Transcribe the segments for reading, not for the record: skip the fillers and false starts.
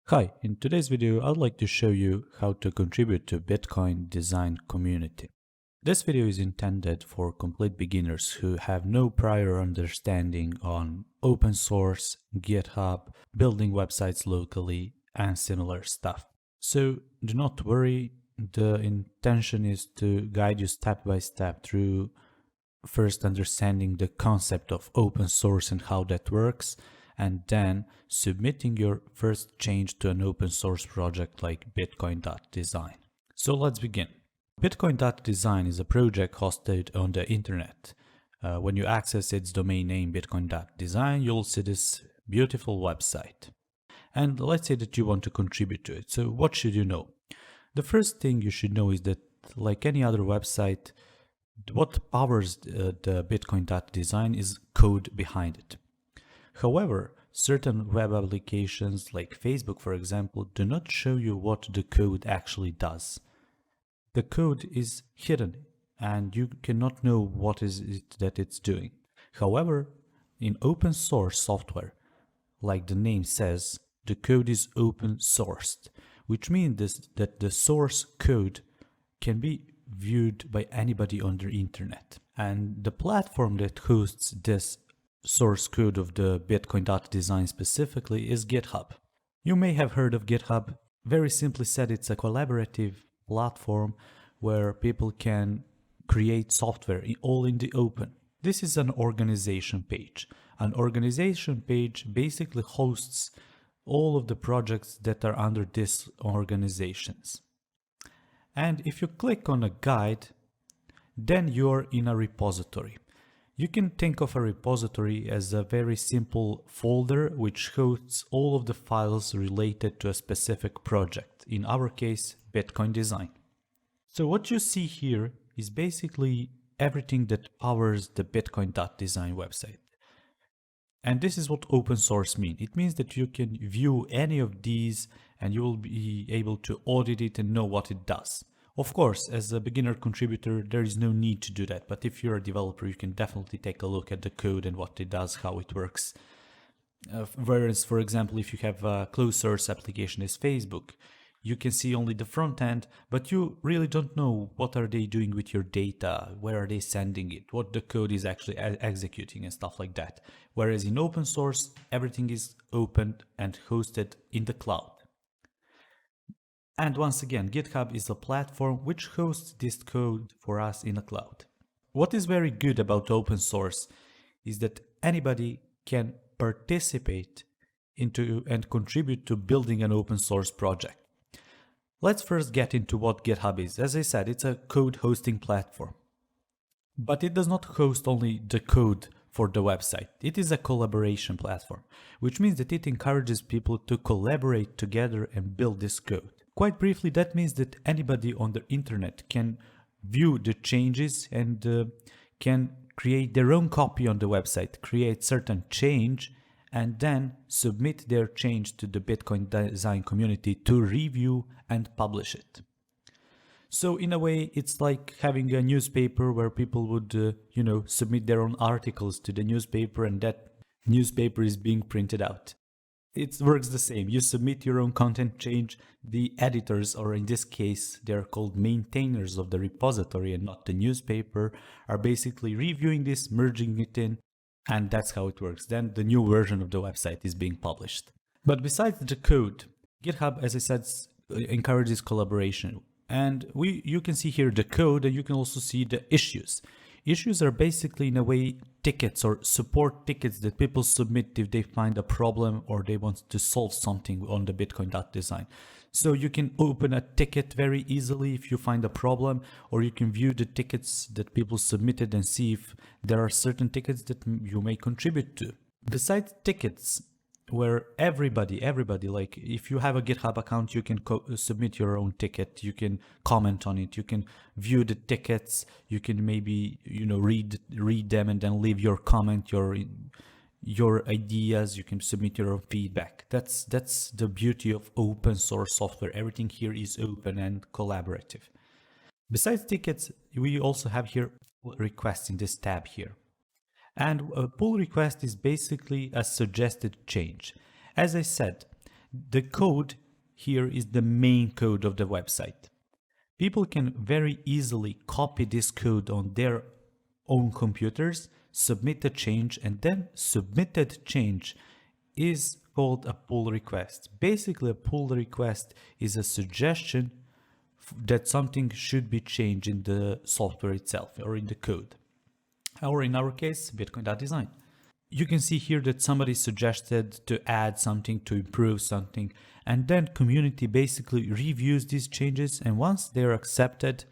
Hi, in today's video I'd like to show you how to contribute to Bitcoin design community. This video is intended for complete beginners who have no prior understanding on open source, GitHub, building websites locally, and similar stuff. So do not worry, the intention is to guide you step by step through first understanding the concept of open source and how that works, and then submitting your first change to an open source project like Bitcoin.design. So let's begin. Bitcoin.design is a project hosted on the internet. When you access its domain name Bitcoin.design, you'll see this beautiful website. And let's say that you want to contribute to it. So what should you know? The first thing you should know is that, like any other website, what powers the Bitcoin.design is code behind it. However, certain web applications like Facebook, for example, do not show you what the code actually does. The code is hidden and you cannot know what is it that it's doing. However, in open source software, like the name says, the code is open sourced, which means that the source code can be viewed by anybody on the internet. And the platform that hosts this source code of the Bitcoin.design specifically is GitHub. You may have heard of GitHub. Very simply said, it's a collaborative platform where people can create software all in the open. This is an organization page. An organization page basically hosts all of the projects that are under these organizations. And if you click on a guide, then you're in a repository. You can think of a repository as a very simple folder which hosts all of the files related to a specific project, in our case, Bitcoin design. So what you see here is basically everything that powers the Bitcoin.design website. And this is what open source means. It means that you can view any of these and you will be able to audit it and know what it does. Of course, as a beginner contributor, there is no need to do that. But if you're a developer, you can definitely take a look at the code and what it does, how it works. Whereas, for example, if you have a closed source application as Facebook, you can see only the front end, but you really don't know what are they doing with your data, where are they sending it, what the code is actually executing and stuff like that. Whereas in open source, everything is open and hosted in the cloud. And once again, GitHub is a platform which hosts this code for us in the cloud. What is very good about open source is that anybody can participate into and contribute to building an open source project. Let's first get into what GitHub is. As I said, it's a code hosting platform. But it does not host only the code for the website. It is a collaboration platform, which means that it encourages people to collaborate together and build this code. Quite briefly, that means that anybody on the internet can view the changes and can create their own copy on the website, create certain change, and then submit their change to the Bitcoin design community to review and publish it. So in a way, it's like having a newspaper where people would, submit their own articles to the newspaper and that newspaper is being printed out. It works the same. You submit your own content change. The editors, or in this case, they're called maintainers of the repository and not the newspaper, are basically reviewing this, merging it in, and that's how it works. Then the new version of the website is being published. But besides the code, GitHub, as I said, encourages collaboration. And you can see here the code, and you can also see the issues. Issues are basically, in a way, tickets or support tickets that people submit if they find a problem or they want to solve something on the Bitcoin.design. So you can open a ticket very easily if you find a problem, or you can view the tickets that people submitted and see if there are certain tickets that you may contribute to. Besides tickets, where everybody, like if you have a GitHub account, you can submit your own ticket, you can comment on it, you can view the tickets, you can maybe, read them and then leave your comment, your ideas, you can submit your own feedback. That's the beauty of open source software. Everything here is open and collaborative. Besides tickets, we also have here requests in this tab here. And a pull request is basically a suggested change. As I said, The code here is the main code of the website. People can very easily copy this code on their own computers, submit a change, and then submitted change is called a pull request. Basically, a pull request is a suggestion that something should be changed in the software itself or in the code. Or in our case, Bitcoin.design. You can see here that somebody suggested to add something, to improve something, and then community basically reviews these changes, and once they're accepted,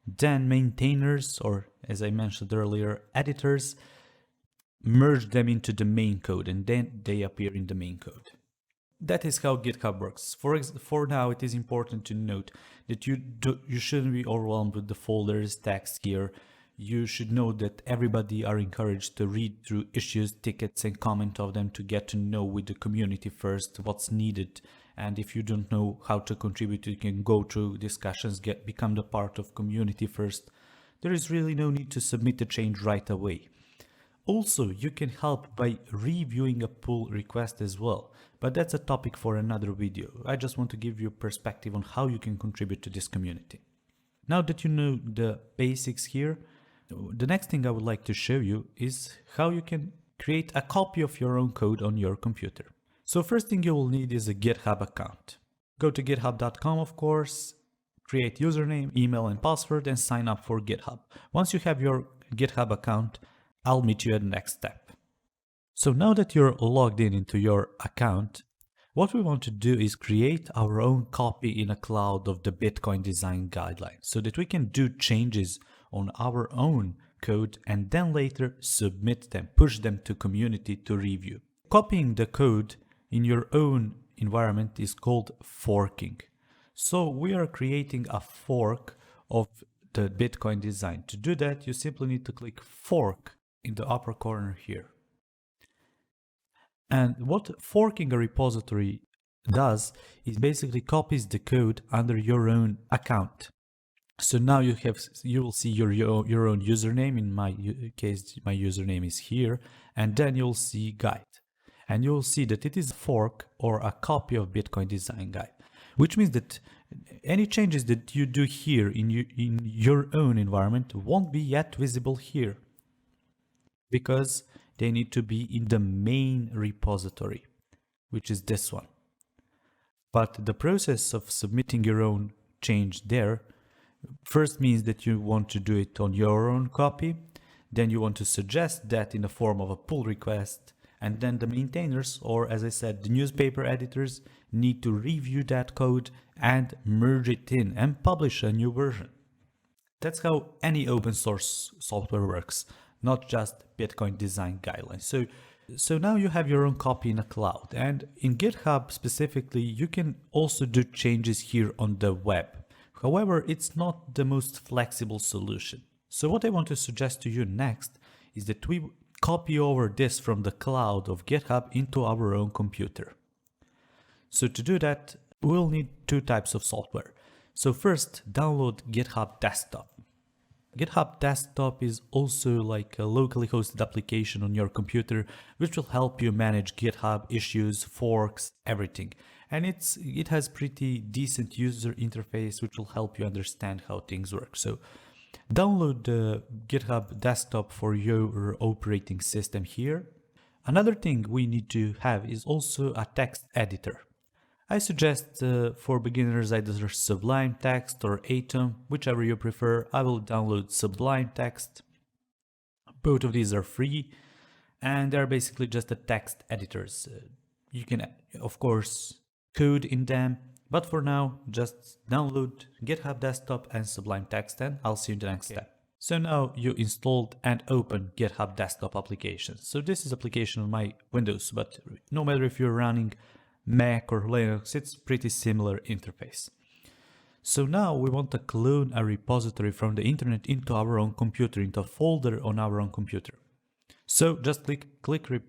then maintainers, or as I mentioned earlier, editors, merge them into the main code, and then they appear in the main code. That is how GitHub works. For now, it is important to note that you shouldn't be overwhelmed with the folders, text here. You should know that everybody are encouraged to read through issues, tickets, and comment of them to get to know with the community first what's needed. And if you don't know how to contribute, you can go through discussions, become the part of community first. There is really no need to submit a change right away. Also, you can help by reviewing a pull request as well, but that's a topic for another video. I just want to give you perspective on how you can contribute to this community. Now that you know the basics here, the next thing I would like to show you is how you can create a copy of your own code on your computer. So first thing you will need is a GitHub account. Go to github.com, of course, create username, email, and password, and sign up for GitHub. Once you have your GitHub account, I'll meet you at the next step. So now that you're logged into your account, what we want to do is create our own copy in a cloud of the Bitcoin design guidelines so that we can do changes on our own code and then later submit them, push them to community to review. Copying the code in your own environment is called forking. So we are creating a fork of the Bitcoin design. To do that, you simply need to click fork in the upper corner here. And what forking a repository does is basically copies the code under your own account. So now you will see your own username. In my case, my username is here, and then you'll see guide, and you'll see that it is a fork or a copy of Bitcoin design guide, which means that any changes that you do here in your own environment won't be yet visible here, because they need to be in the main repository, which is this one. But the process of submitting your own change there first means that you want to do it on your own copy, then you want to suggest that in the form of a pull request, and then the maintainers, or as I said, the newspaper editors, need to review that code and merge it in and publish a new version. That's how any open source software works, not just Bitcoin design guidelines. So now you have your own copy in a cloud, and in GitHub specifically, you can also do changes here on the web. However, it's not the most flexible solution. So what I want to suggest to you next is that we copy over this from the cloud of GitHub into our own computer. So to do that, we'll need two types of software. So first, download GitHub Desktop. GitHub Desktop is also like a locally hosted application on your computer, which will help you manage GitHub issues, forks, everything. And it has pretty decent user interface, which will help you understand how things work. So download the GitHub Desktop for your operating system here. Another thing we need to have is also a text editor. I suggest for beginners either Sublime Text or Atom, whichever you prefer. I will download Sublime Text. Both of these are free, and they're basically just the text editors. You can, of course, code in them, but for now, just download GitHub Desktop and Sublime Text, and I'll see you in the next step. So now you installed and open GitHub Desktop application. So this is application on my Windows, but no matter if you're running Mac or Linux, it's pretty similar interface. So now we want to clone a repository from the internet into our own computer, into a folder on our own computer. So just click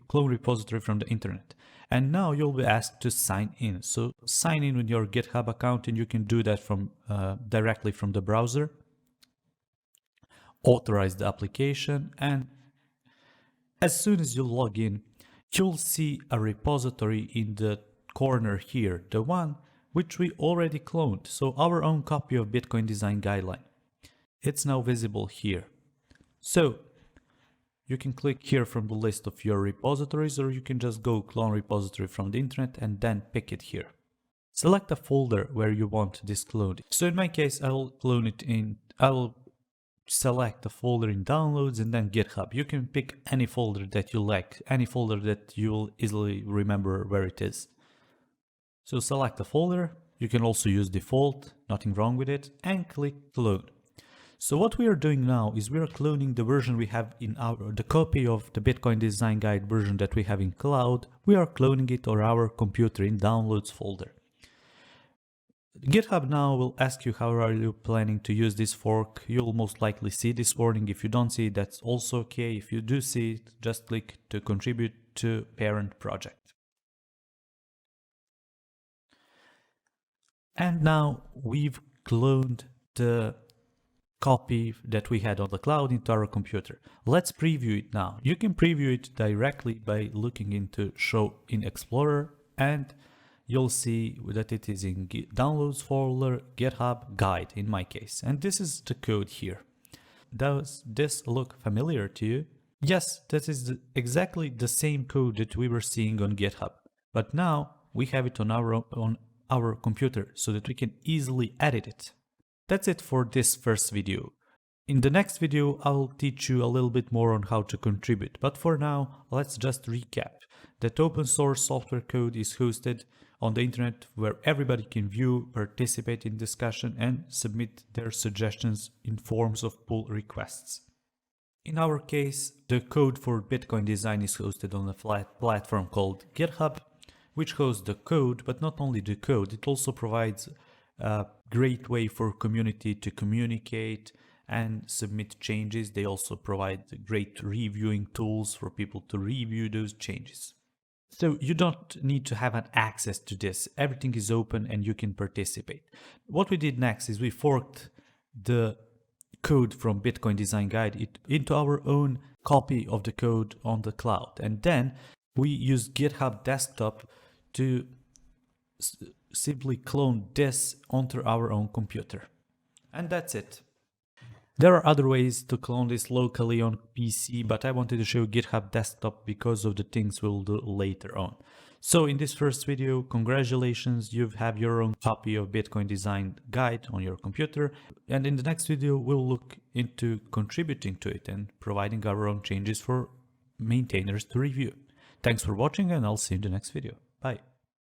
clone repository from the internet. And now you'll be asked to sign in. So sign in with your GitHub account, and you can do that from directly from the browser. Authorize the application, and as soon as you log in, you'll see a repository in the corner here, the one which we already cloned, so our own copy of Bitcoin Design Guideline. It's now visible here. So you can click here from the list of your repositories, or you can just go clone repository from the internet and then pick it here. Select a folder where you want this cloned. So in my case, I will select a folder in downloads and then GitHub. You can pick any folder that you like, any folder that you will easily remember where it is. So select a folder. You can also use default, nothing wrong with it, and click clone. So what we are doing now is we are cloning the version we have in the copy of the Bitcoin Design Guide version that we have in cloud. We are cloning it on our computer in downloads folder. GitHub now will ask you how are you planning to use this fork. You'll most likely see this warning. If you don't see it, that's also okay. If you do see it, just click to contribute to parent project. And now we've cloned the copy that we had on the cloud into our computer. Let's preview it now. You can preview it directly by looking into Show in Explorer, and you'll see that it is in Downloads folder, GitHub, Guide in my case. And this is the code here. Does this look familiar to you? Yes, that is exactly the same code that we were seeing on GitHub. But now we have it on our computer so that we can easily edit it. That's it for this first video. In the next video, I'll teach you a little bit more on how to contribute. But for now, let's just recap that open source software code is hosted on the internet where everybody can view, participate in discussion, and submit their suggestions in forms of pull requests. In our case, the code for Bitcoin design is hosted on a flat platform called GitHub, which hosts the code, but not only the code, it also provides a great way for community to communicate and submit changes. They also provide great reviewing tools for people to review those changes. So you don't need to have an access to this. Everything is open and you can participate. What we did next is we forked the code from Bitcoin Design Guide into our own copy of the code on the cloud. And then we used GitHub Desktop to simply clone this onto our own computer. And that's it. There are other ways to clone this locally on PC, but I wanted to show GitHub Desktop because of the things we'll do later on. So in this first video, congratulations, you have your own copy of Bitcoin Design Guide on your computer. And in the next video, we'll look into contributing to it and providing our own changes for maintainers to review. Thanks for watching, and I'll see you in the next video. Bye.